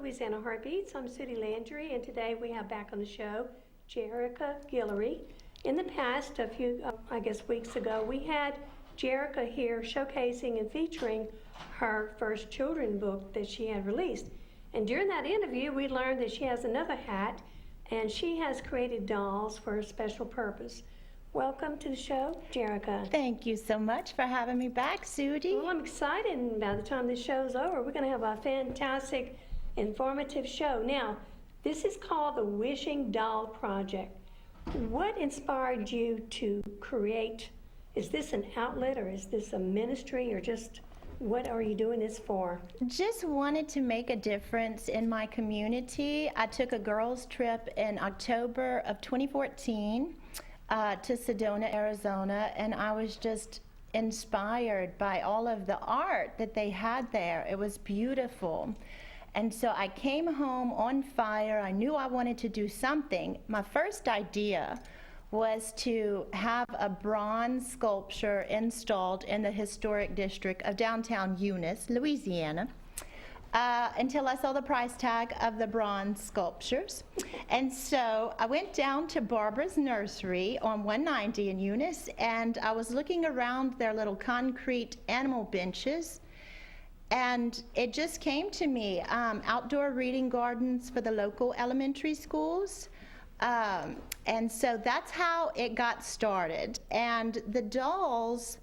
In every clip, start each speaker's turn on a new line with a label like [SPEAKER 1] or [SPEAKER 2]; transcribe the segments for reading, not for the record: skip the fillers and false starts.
[SPEAKER 1] Louisiana Heart Beats. I'm Sudie Landry, and today we have back on the show Jerica Guillory. In the past, a few, weeks ago, we had Jerica here showcasing and featuring her first children's book that she had released. And during that interview, we learned that she has another hat, and she has created dolls for a special purpose. Welcome to the show, Jerica.
[SPEAKER 2] Thank you so much for having me back, Sudie.
[SPEAKER 1] Well, I'm excited, and by the time this show's over, we're going to have a fantastic, informative show. Now, this is called the Wishing Doll Project. What inspired you to create? Is this an outlet, or is this a ministry, or just what are you doing this for?
[SPEAKER 2] Just wanted to make a difference in my community. I took a girls' trip in October of 2014. To Sedona, Arizona, and I was just inspired by all of the art that they had there. It was beautiful. And so I came home on fire. I knew I wanted to do something. My first idea was to have a bronze sculpture installed in the historic district of downtown Eunice, Louisiana. Until I saw the price tag of the bronze sculptures. And so I went down to Barbara's Nursery on 190 in Eunice, and I was looking around their little concrete animal benches, and it just came to me, outdoor reading gardens for the local elementary schools. And so that's how it got started. And the dolls,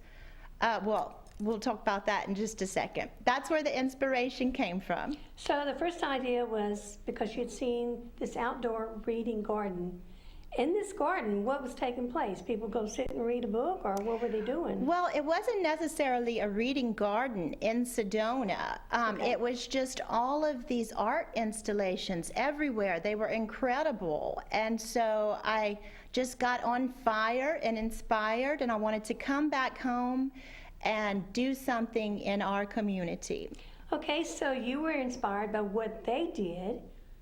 [SPEAKER 2] we'll talk about that in just a second. That's where the inspiration came from.
[SPEAKER 1] So the first idea was because you'd seen this outdoor reading garden. In this garden, what was taking place? People go sit and read a book, or what were they doing?
[SPEAKER 2] Well, it wasn't necessarily a reading garden in Sedona.
[SPEAKER 1] Okay.
[SPEAKER 2] It was just all of these art installations everywhere. They were incredible. And so I just got on fire and inspired, and I wanted to come back home and do something in our community.
[SPEAKER 1] Okay, so you were inspired by what they did.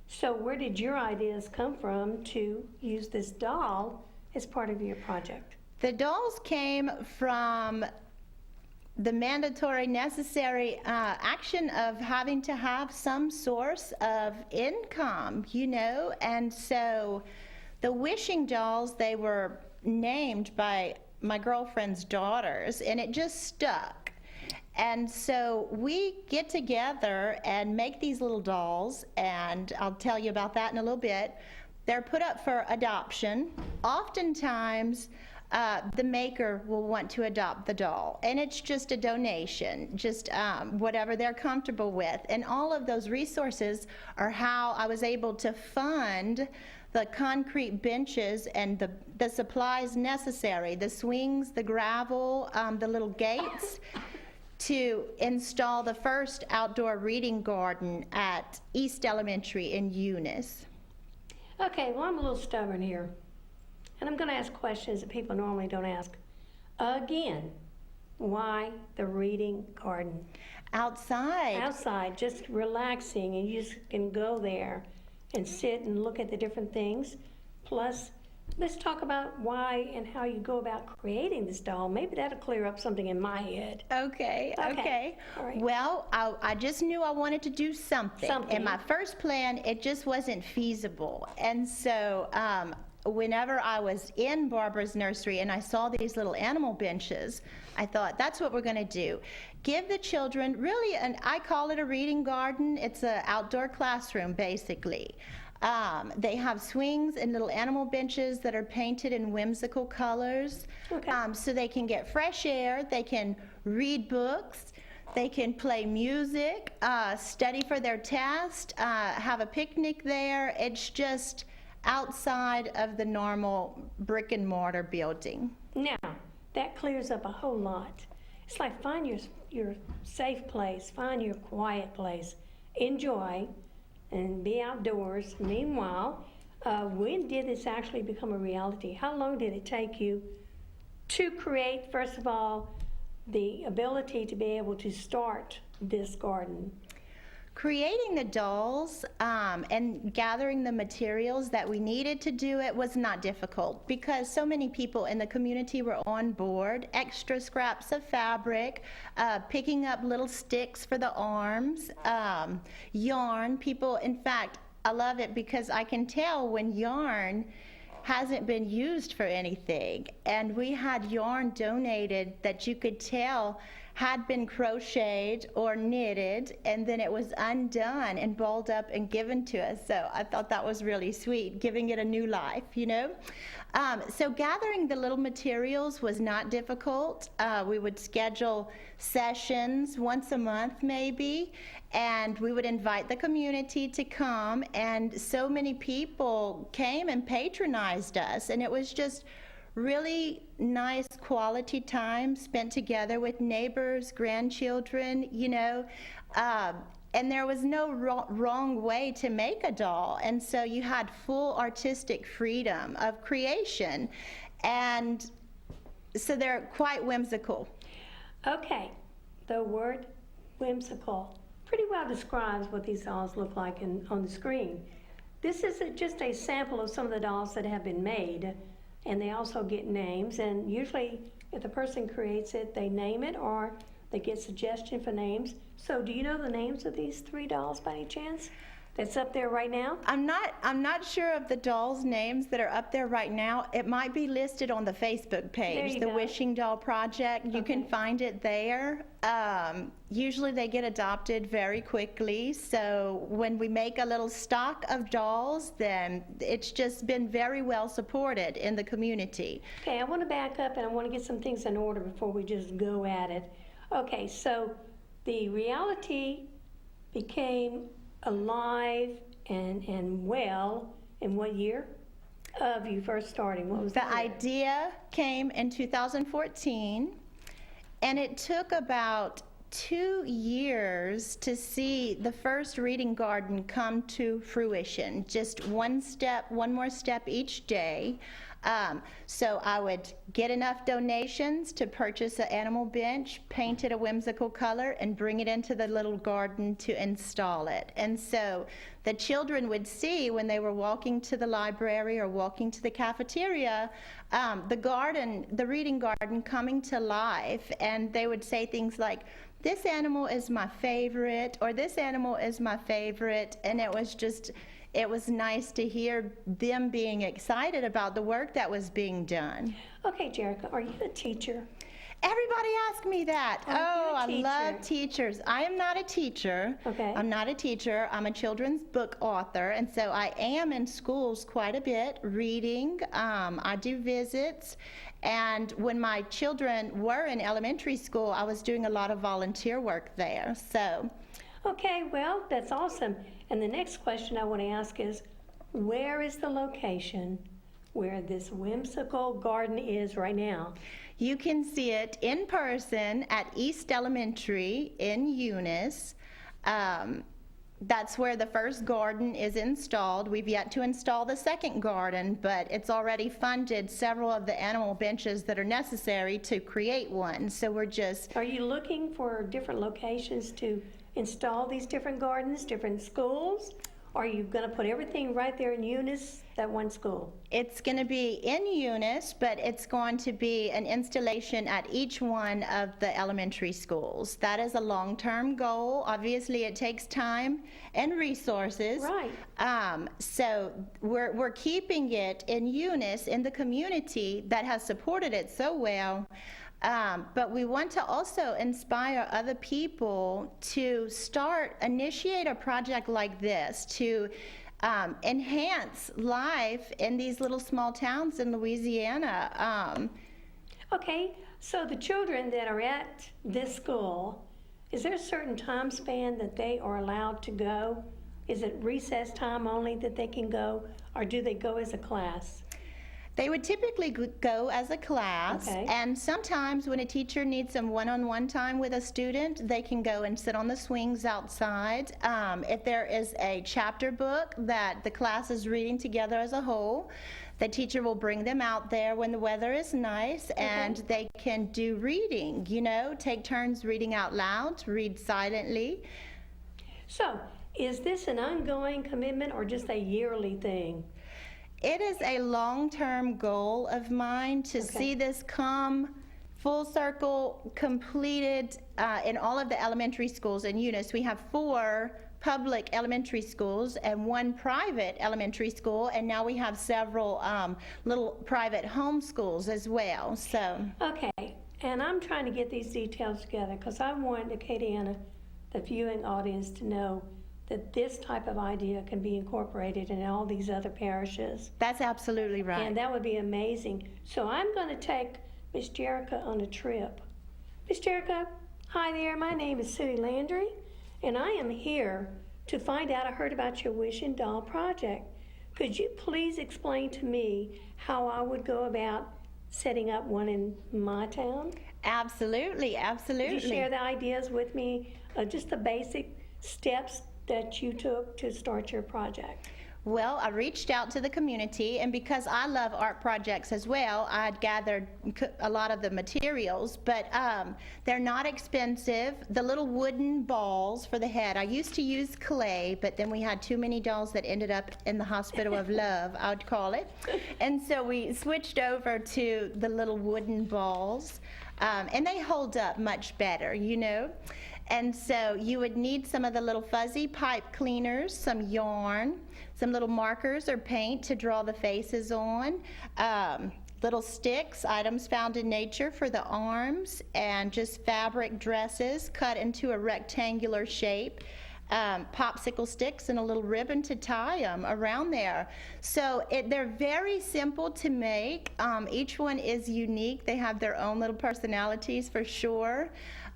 [SPEAKER 1] So where did your ideas come from to use this doll as part of your project?
[SPEAKER 2] The dolls came from the mandatory, necessary action of having to have some source of income, and so the wishing dolls, they were named by my girlfriend's daughters, and it just stuck. And so we get together and make these little dolls, and I'll tell you about that in a little bit. They're put up for adoption. Oftentimes, the maker will want to adopt the doll, and it's just a donation, just whatever they're comfortable with. And all of those resources are how I was able to fund the concrete benches and the supplies necessary, the swings, the gravel, the little gates, to install the first outdoor reading garden at East Elementary in Eunice.
[SPEAKER 1] Okay, well, I'm a little stubborn here, and I'm going to ask questions that people normally don't ask. Again, why the reading garden?
[SPEAKER 2] Outside.
[SPEAKER 1] Outside, just relaxing, and you just can go there and sit and look at the different things. Plus, let's talk about why and how you go about creating this doll. Maybe that'll clear up something in my head.
[SPEAKER 2] Okay.
[SPEAKER 1] All right.
[SPEAKER 2] Well, I just knew I wanted to do something. In my first plan, it just wasn't feasible. And so whenever I was in Barbara's Nursery and I saw these little animal benches, I thought, that's what we're going to do. Give the children really, and I call it a reading garden. It's an outdoor classroom, basically. They have swings and little animal benches that are painted in whimsical colors.
[SPEAKER 1] Okay.
[SPEAKER 2] So they can get fresh air, they can read books, they can play music, study for their test, have a picnic there. It's just outside of the normal brick and mortar building.
[SPEAKER 1] Now, that clears up a whole lot. It's like find your safe place, find your quiet place, enjoy, and be outdoors. Meanwhile, when did this actually become a reality? How long did it take you to create, first of all, the ability to be able to start this garden?
[SPEAKER 2] creating the dolls and gathering the materials that we needed to do it was not difficult because so many people in the community were on board. Extra scraps of fabric, picking up little sticks for the arms, yarn. People, in fact, I love it because I can tell when yarn hasn't been used for anything. And we had yarn donated that you could tell had been crocheted or knitted, and then it was undone and balled up and given to us. So I thought that was really sweet, giving it a new life, you know? So gathering the little materials was not difficult. We would schedule sessions once a month maybe, and we would invite the community to come, and so many people came and patronized us, and it was just really nice quality time spent together with neighbors, grandchildren, you know, and there was no wrong way to make a doll, and so you had full artistic freedom of creation, and so they're quite whimsical.
[SPEAKER 1] Okay, the word whimsical pretty well describes what these dolls look like on the screen. This is just a sample of some of the dolls that have been made, and they also get names, and usually if the person creates it, they name it or they get suggestion for names. So do you know the names of these 3 dolls by any chance that's up there right now?
[SPEAKER 2] I'm not sure of the dolls' names that are up there right now. It might be listed on the Facebook page, the Wishing Doll Project. You can find it there. Usually they get adopted very quickly, so when we make a little stock of dolls, then it's just been very well supported in the community.
[SPEAKER 1] Okay, I want to back up and I want to get some things in order before we just go at it. Okay, so the reality became alive and well in what year of you first starting? What was
[SPEAKER 2] the idea came in 2014, and it took about 2 years to see the first reading garden come to fruition. Just one more step each day. So I would get enough donations to purchase an animal bench, paint it a whimsical color, and bring it into the little garden to install it. And so the children would see when they were walking to the library or walking to the cafeteria, the reading garden coming to life, and they would say things like, "This animal is my favorite," or "This animal is my favorite," and it was nice to hear them being excited about the work that was being done.
[SPEAKER 1] Okay, Jerica, are you a teacher?
[SPEAKER 2] Everybody asks me that.
[SPEAKER 1] I
[SPEAKER 2] love teachers. I am not a teacher.
[SPEAKER 1] Okay.
[SPEAKER 2] I'm not a teacher. I'm a children's book author, and so I am in schools quite a bit, reading. I do visits, and when my children were in elementary school, I was doing a lot of volunteer work there. So.
[SPEAKER 1] Okay, well, that's awesome. And the next question I want to ask is, where is the location where this whimsical garden is right now?
[SPEAKER 2] You can see it in person at East Elementary in Eunice. That's where the first garden is installed. We've yet to install the second garden, but it's already funded several of the animal benches that are necessary to create one. So we're just...
[SPEAKER 1] Are you looking for different locations to install these different gardens, different schools? Or are you going to put everything right there in Eunice, that one school?
[SPEAKER 2] It's going to be in Eunice, but it's going to be an installation at each one of the elementary schools. That is a long-term goal. Obviously, it takes time and resources.
[SPEAKER 1] Right.
[SPEAKER 2] So we're keeping it in Eunice, in the community that has supported it so well. But we want to also inspire other people to initiate a project like this to enhance life in these little small towns in Louisiana.
[SPEAKER 1] Okay, so the children that are at this school, is there a certain time span that they are allowed to go? Is it recess time only that they can go, or do they go as a class?
[SPEAKER 2] They would typically go as a class,
[SPEAKER 1] okay.
[SPEAKER 2] And sometimes when a teacher needs some one-on-one time with a student, they can go and sit on the swings outside. If there is a chapter book that the class is reading together as a whole, the teacher will bring them out there when the weather is nice, and they can do reading, take turns reading out loud, read silently.
[SPEAKER 1] So, is this an ongoing commitment or just a yearly thing?
[SPEAKER 2] It is a long-term goal of mine to see this come full circle, completed in all of the elementary schools in Eunice. We have 4 public elementary schools and 1 private elementary school, and now we have several little private home schools as well. So
[SPEAKER 1] Okay, and I'm trying to get these details together because I want Acadiana, the viewing audience, to know that this type of idea can be incorporated in all these other parishes.
[SPEAKER 2] that's absolutely right.
[SPEAKER 1] And that would be amazing. So I'm going to take Miss Jerica on a trip. Miss Jerica, hi there. My name is Sudie Landry, and I am here to find out. I heard about your Wish and Doll project. Could you please explain to me how I would go about setting up one in my town?
[SPEAKER 2] Absolutely, absolutely.
[SPEAKER 1] Could you share the ideas with me, just the basic steps that you took to start your project?
[SPEAKER 2] Well, I reached out to the community, and because I love art projects as well, I'd gathered a lot of the materials, but they're not expensive. The little wooden balls for the head, I used to use clay, but then we had too many dolls that ended up in the hospital of love, I would call it. And so we switched over to the little wooden balls, and they hold up much better, you know. And so you would need some of the little fuzzy pipe cleaners, some yarn, some little markers or paint to draw the faces on, little sticks, items found in nature for the arms, and just fabric dresses cut into a rectangular shape, popsicle sticks and a little ribbon to tie them around there. So they're very simple to make. Each one is unique. They have their own little personalities for sure.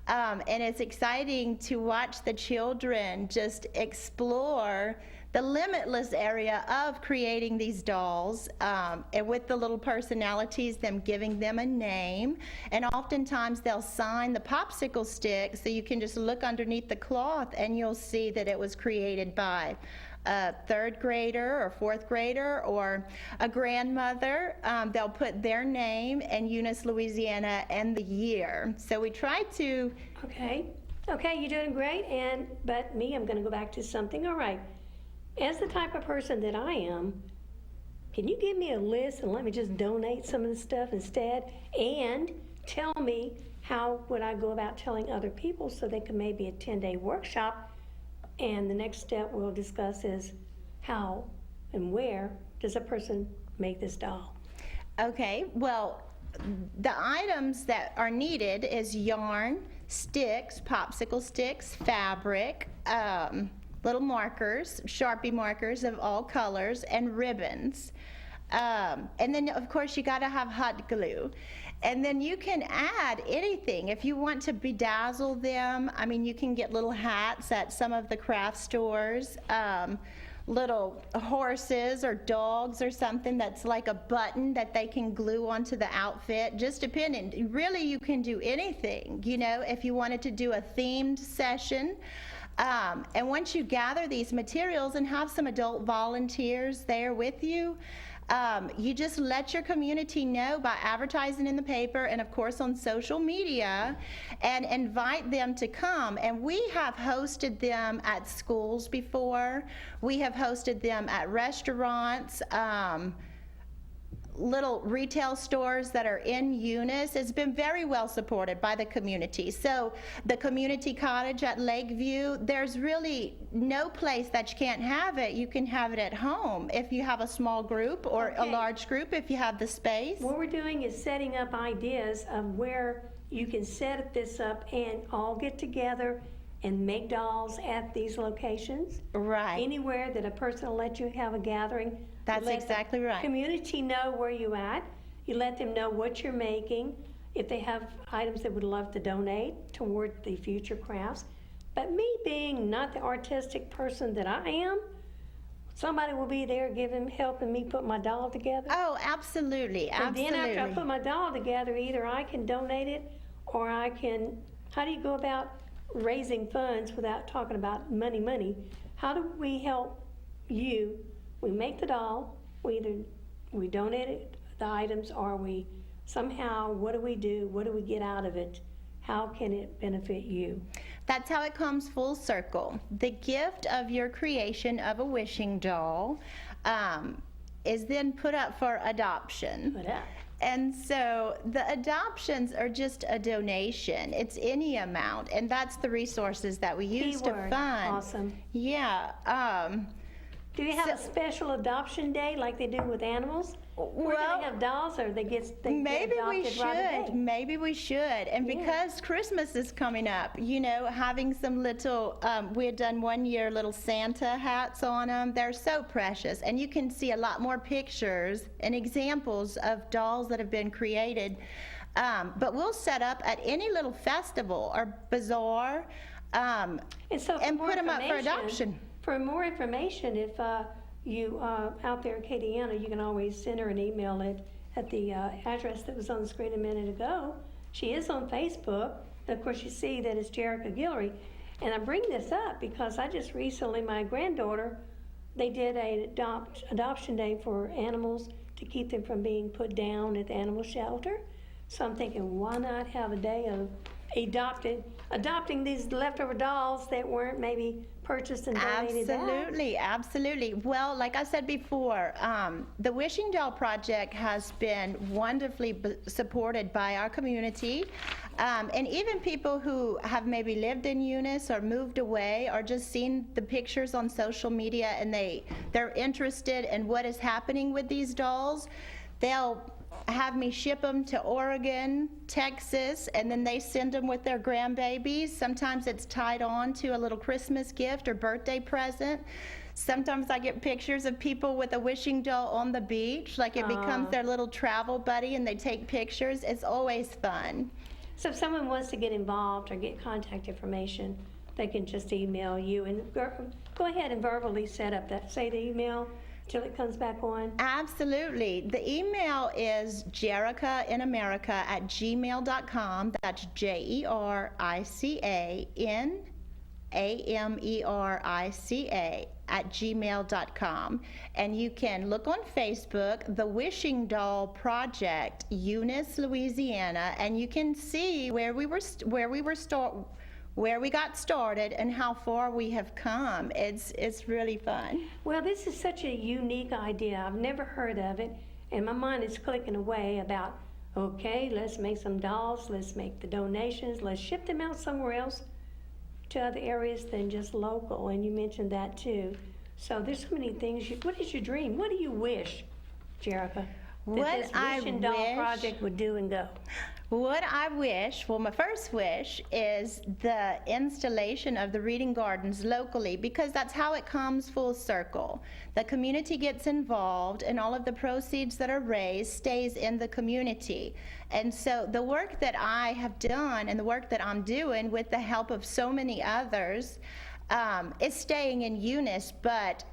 [SPEAKER 2] And it's exciting to watch the children just explore the limitless area of creating these dolls, and with the little personalities, them giving them a name. And oftentimes they'll sign the popsicle stick, so you can just look underneath the cloth and you'll see that it was created by a 3rd grader or 4th grader or a grandmother. They'll put their name and Eunice, Louisiana, and the year. So we try to...
[SPEAKER 1] Okay, you're doing great, but me, I'm going to go back to something. All right, as the type of person that I am, can you give me a list and let me just donate some of the stuff instead? And tell me how would I go about telling other people so they can maybe attend a workshop. And the next step we'll discuss is how and where does a person make this doll? Okay,
[SPEAKER 2] well, the items that are needed is yarn, sticks, popsicle sticks, fabric, little markers, Sharpie markers of all colors, and ribbons. And then, of course, you got to have hot glue. And then you can add anything. If you want to bedazzle them, I mean, you can get little hats at some of the craft stores, little horses or dogs or something that's like a button that they can glue onto the outfit, just depending. Really, you can do anything, you know, if you wanted to do a themed session. And once you gather these materials and have some adult volunteers there with you, you just let your community know by advertising in the paper and of course on social media, and invite them to come. And we have hosted them at schools before. We have hosted them at restaurants, little retail stores that are in Eunice. It's been very well supported by the community. So the community cottage at Lakeview, there's really no place that you can't have it. You can have it at home if you have a small group, or a large group if you have the space.
[SPEAKER 1] What we're doing is setting up ideas of where you can set this up and all get together and make dolls at these locations.
[SPEAKER 2] Right.
[SPEAKER 1] Anywhere that a person will let you have a gathering.
[SPEAKER 2] That's exactly right.
[SPEAKER 1] Community know where you at. You let them know what you're making. If they have items they would love to donate toward the future crafts. But me being not the artistic person that I am, somebody will be there helping me put my doll together.
[SPEAKER 2] Oh, absolutely, absolutely.
[SPEAKER 1] And then after I put my doll together, either I can donate it or I can, how do you go about raising funds without talking about money? How do we help you? We make the doll, we donate it, the items, or we somehow, what do we do? What do we get out of it? How can it benefit you?
[SPEAKER 2] That's how it comes full circle. The gift of your creation of a wishing doll is then put up for adoption.
[SPEAKER 1] Put up.
[SPEAKER 2] And so the adoptions are just a donation. It's any amount, and that's the resources that we use to
[SPEAKER 1] Keyword.
[SPEAKER 2] fund.
[SPEAKER 1] Awesome.
[SPEAKER 2] Yeah.
[SPEAKER 1] Do you have a special adoption day like they do with animals? We're going to have dolls, or they get
[SPEAKER 2] Maybe we
[SPEAKER 1] adopted right away?
[SPEAKER 2] should. Maybe we should. And
[SPEAKER 1] Yeah.
[SPEAKER 2] because Christmas is coming up, you know, having some little, we had done one year little Santa hats on them. They're so precious. And you can see a lot more pictures and examples of dolls that have been created. But we'll set up at any little festival or bazaar
[SPEAKER 1] And so for
[SPEAKER 2] and
[SPEAKER 1] more
[SPEAKER 2] put them up for
[SPEAKER 1] information-
[SPEAKER 2] adoption.
[SPEAKER 1] For more information, if you out there, Katiana, you can always send her an email at the address that was on the screen a minute ago. She is on Facebook. And of course, you see that it's Jerica Guillory. And I bring this up because I just recently, my granddaughter, they did a adoption day for animals to keep them from being put down at the animal shelter. So I'm thinking, why not have a day of adopting these leftover dolls that weren't maybe purchased and donated out?
[SPEAKER 2] Absolutely. Well, like I said before, the Wishing Doll Project has been wonderfully supported by our community, and even people who have maybe lived in Eunice or moved away or just seen the pictures on social media and they're interested in what is happening with these dolls. They'll have me ship them to Oregon, Texas, and then they send them with their grandbabies. Sometimes it's tied on to a little Christmas gift or birthday present. Sometimes I get pictures of people with a wishing doll on the beach, like it becomes their little travel buddy and they take pictures. It's always fun.
[SPEAKER 1] So if someone wants to get involved or get contact information, they can just email you and go ahead and verbally set up that, say the email till it comes back on.
[SPEAKER 2] Absolutely. The email is jericainamerica@gmail.com. That's JericaAmerica@gmail.com. And you can look on Facebook, The Wishing Doll Project, Eunice, Louisiana, and you can see where we got started and how far we have come. It's really fun.
[SPEAKER 1] Well, this is such a unique idea. I've never heard of it, and my mind is clicking away about, okay, let's make some dolls, let's make the donations, let's ship them out somewhere else to other areas than just local, and you mentioned that too. So there's so many things. What is your dream? What do you wish, Jerica, that this Wishing Doll Project would do and go?
[SPEAKER 2] What I wish, well, my first wish is the installation of the reading gardens locally, because that's how it comes full circle. The community gets involved and all of the proceeds that are raised stays in the community. And so the work that I have done and the work that I'm doing with the help of so many others is staying in Eunice, but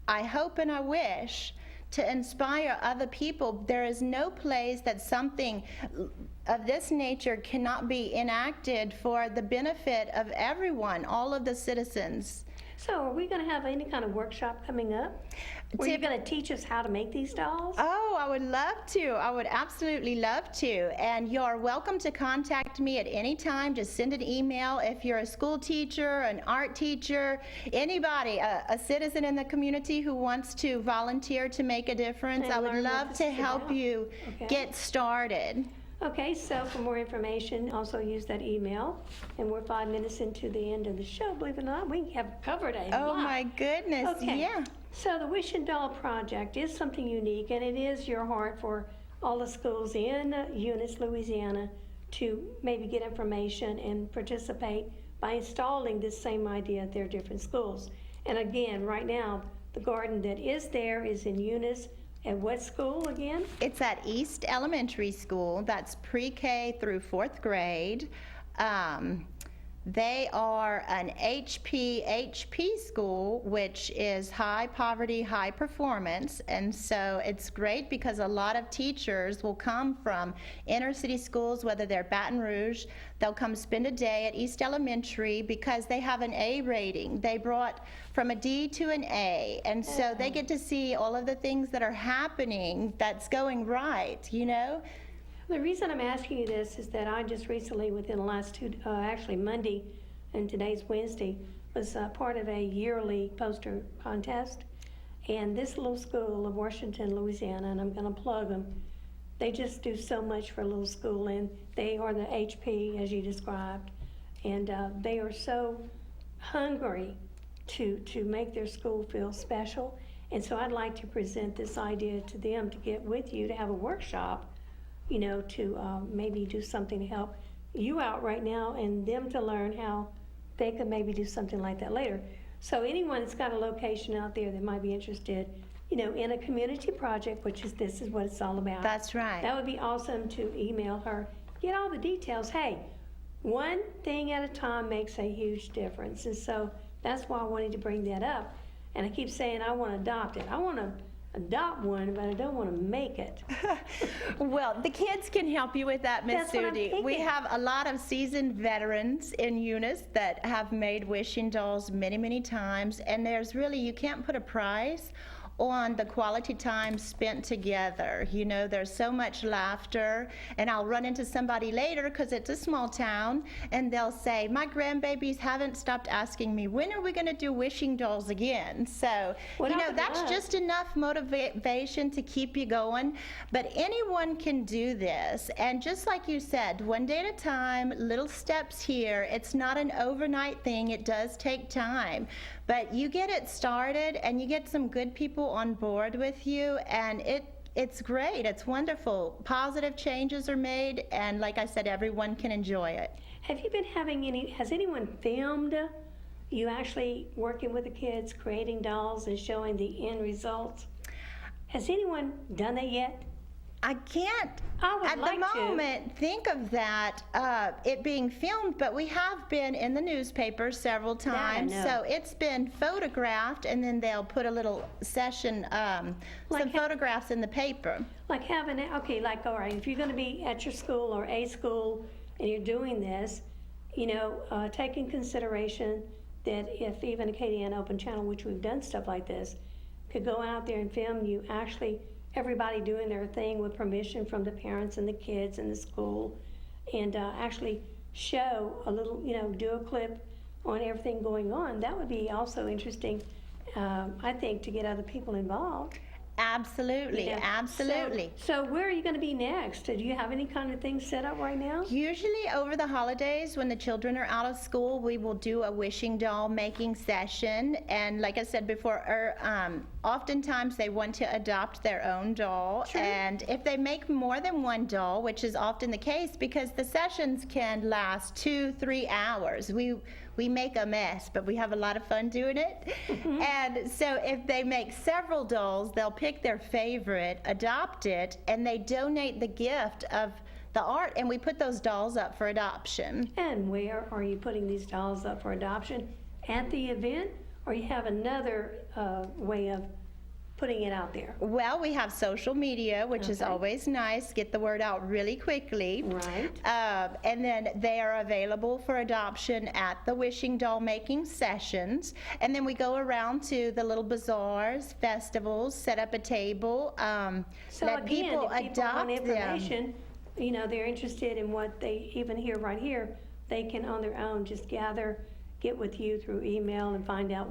[SPEAKER 2] I hope and I wish to inspire other people. There is no place that something of this nature cannot be enacted for the benefit of everyone, all of the citizens.
[SPEAKER 1] So are we going to have any kind of workshop coming up? Were you going to teach us how to make these dolls?
[SPEAKER 2] Oh, I would love to. I would absolutely love to. And you're welcome to contact me at any time. Just send an email if you're a school teacher, an art teacher, anybody, a citizen in the community who wants to volunteer to make a difference.
[SPEAKER 1] And
[SPEAKER 2] I would
[SPEAKER 1] learn what
[SPEAKER 2] love
[SPEAKER 1] this
[SPEAKER 2] to
[SPEAKER 1] is
[SPEAKER 2] help
[SPEAKER 1] about.
[SPEAKER 2] you
[SPEAKER 1] Okay.
[SPEAKER 2] get started.
[SPEAKER 1] Okay, so for more information, also use that email. And we're 5 minutes into the end of the show. Believe it or not, we have covered a lot.
[SPEAKER 2] Oh my goodness,
[SPEAKER 1] Okay.
[SPEAKER 2] yeah.
[SPEAKER 1] So the Wishing Doll Project is something unique, and it is your heart for all the schools in Eunice, Louisiana, to maybe get information and participate by installing this same idea at their different schools. And again, right now, the garden that is there is in Eunice. At what school again?
[SPEAKER 2] It's at East Elementary School. That's pre-K through 4th grade. They are an HP school, which is high poverty, high performance. And so it's great because a lot of teachers will come from inner city schools, whether they're Baton Rouge. They'll come spend a day at East Elementary because they have an A rating. They brought from a D to an A. And so they get to see all of the things that are happening that's going right, you know?
[SPEAKER 1] The reason I'm asking you this is that I just recently, within the last actually Monday and today's Wednesday, was part of a yearly poster contest. And this little school of Washington, Louisiana, and I'm going to plug them, they just do so much for a little school, and they are the HP, as you described, and they are so hungry to make their school feel special. And so I'd like to present this idea to them to get with you to have a workshop, you know, to maybe do something to help you out right now and them to learn how they could maybe do something like that later. So anyone that's got a location out there that might be interested, you know, in a community project, which is this is what it's all about.
[SPEAKER 2] That's right.
[SPEAKER 1] That would be awesome to email her, get all the details. Hey, one thing at a time makes a huge difference. And so that's why I wanted to bring that up. And I keep saying I want to adopt it. I want to adopt one, but I don't want to make it.
[SPEAKER 2] Well, the kids can help you with that, Miss
[SPEAKER 1] That's what I'm
[SPEAKER 2] Sudie. We
[SPEAKER 1] thinking.
[SPEAKER 2] have a lot of seasoned veterans in Eunice that have made wishing dolls many, many times, and there's really, you can't put a price on the quality time spent together. You know, there's so much laughter, and I'll run into somebody later because it's a small town, and they'll say, my grandbabies haven't stopped asking me, when are we going to do wishing dolls again? So,
[SPEAKER 1] What
[SPEAKER 2] you know,
[SPEAKER 1] happened to
[SPEAKER 2] that's
[SPEAKER 1] us?
[SPEAKER 2] just enough motivation to keep you going. But anyone can do this, and just like you said, one day at a time, little steps here. It's not an overnight thing. It does take time. But you get it started, and you get some good people on board with you, and it's great. It's wonderful. Positive changes are made, and like I said, everyone can enjoy it.
[SPEAKER 1] Have you been having has anyone filmed you actually working with the kids, creating dolls and showing the end results? Has anyone done that yet?
[SPEAKER 2] I can't
[SPEAKER 1] I would
[SPEAKER 2] at
[SPEAKER 1] like
[SPEAKER 2] the
[SPEAKER 1] to.
[SPEAKER 2] moment think of that, it being filmed, but we have been in the newspaper several
[SPEAKER 1] That I
[SPEAKER 2] times.
[SPEAKER 1] know.
[SPEAKER 2] So it's been photographed, and then they'll put a little session,
[SPEAKER 1] Like
[SPEAKER 2] some photographs in the paper.
[SPEAKER 1] Like having, okay, like, all right, if you're going to be at your school or a school and you're doing this, you know, take in consideration that if even a KDN open channel, which we've done stuff like this, could go out there and film you actually everybody doing their thing with permission from the parents and the kids and the school, and actually show a little, you know, do a clip on everything going on. That would be also interesting, I think, to get other people involved.
[SPEAKER 2] Absolutely,
[SPEAKER 1] You know,
[SPEAKER 2] absolutely.
[SPEAKER 1] So where are you going to be next? Do you have any kind of things set up right now?
[SPEAKER 2] Usually over the holidays when the children are out of school, we will do a wishing doll making session. And like I said before, oftentimes they want to adopt their own doll.
[SPEAKER 1] Sure.
[SPEAKER 2] And if they make more than one doll, which is often the case because the sessions can last 2-3 hours, we make a mess, but we have a lot of fun doing it.
[SPEAKER 1] Mm-hmm.
[SPEAKER 2] And so if they make several dolls, they'll pick their favorite, adopt it, and they donate the gift of the art, and we put those dolls up for adoption.
[SPEAKER 1] And where are you putting these dolls up for adoption? At the event, or you have another way of putting it out there?
[SPEAKER 2] Well, we have social media, which is
[SPEAKER 1] Okay.
[SPEAKER 2] always nice, get the word out really quickly.
[SPEAKER 1] Right.
[SPEAKER 2] And then they are available for adoption at the wishing doll making sessions. And then we go around to the little bazaars, festivals, set up a table,
[SPEAKER 1] So
[SPEAKER 2] let
[SPEAKER 1] again,
[SPEAKER 2] people
[SPEAKER 1] if people
[SPEAKER 2] adopt
[SPEAKER 1] want
[SPEAKER 2] them.
[SPEAKER 1] information, you know, they're interested in what they even hear right here, they can on their own just get with you through email and find out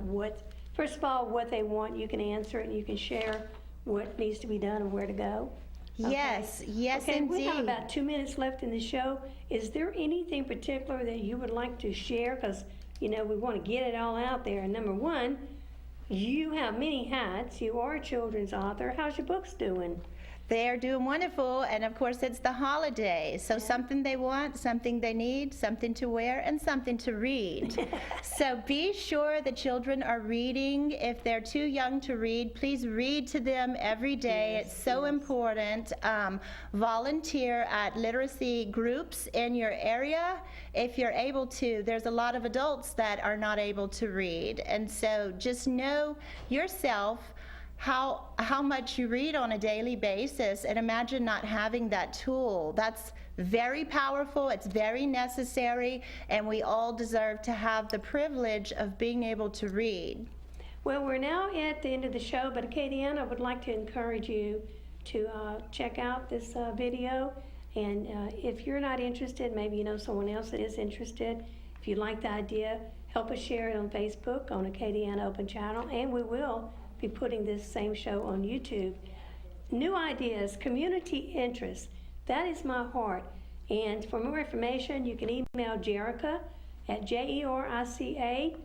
[SPEAKER 1] first of all, what they want. You can answer it and you can share what needs to be done and where to go. Okay.
[SPEAKER 2] Yes,
[SPEAKER 1] Okay,
[SPEAKER 2] indeed.
[SPEAKER 1] we have about 2 minutes left in the show. Is there anything particular that you would like to share? Because, you know, we want to get it all out there. And number one, you have many hats. You are a children's author. How's your books doing?
[SPEAKER 2] They're doing wonderful, and of course it's the holidays, so something they want, something they need, something to wear, and something to read. So be sure the children are reading. If they're too young to read, please read to them every day.
[SPEAKER 1] Yes,
[SPEAKER 2] It's so important. Volunteer at literacy groups in your area if you're able to. There's a lot of adults that are not able to read, and so just know yourself how much you read on a daily basis, and imagine not having that tool. That's very powerful, it's very necessary, and we all deserve to have the privilege of being able to read.
[SPEAKER 1] Well, we're now at the end of the show, but KDN, I would like to encourage you to check out this video. And if you're not interested, maybe you know someone else that is interested. If If you like the idea, help us share it on Facebook, on Acadiana Open Channel, and we will be putting this same show on YouTube. New ideas, community interest, that is my heart. And for more information, you can email Jerica at Jerica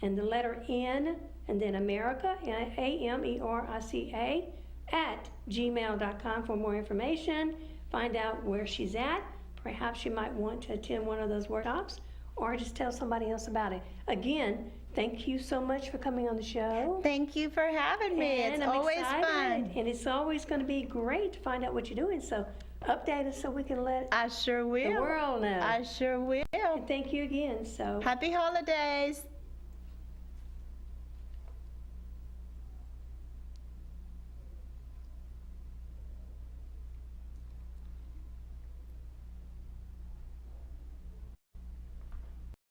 [SPEAKER 1] and the letter N and then America, America, at gmail.com for more information. Find out where she's at. Perhaps you might want to attend one of those workshops or just tell somebody else about it. Again, thank you so much for coming on the show.
[SPEAKER 2] Thank you for having me.
[SPEAKER 1] And
[SPEAKER 2] It's
[SPEAKER 1] I'm
[SPEAKER 2] always
[SPEAKER 1] excited,
[SPEAKER 2] fun.
[SPEAKER 1] and it's always going to be great to find out what you're doing. So update us so we can let
[SPEAKER 2] I sure will.
[SPEAKER 1] the world know.
[SPEAKER 2] I sure will.
[SPEAKER 1] And thank you again. So
[SPEAKER 2] Happy holidays.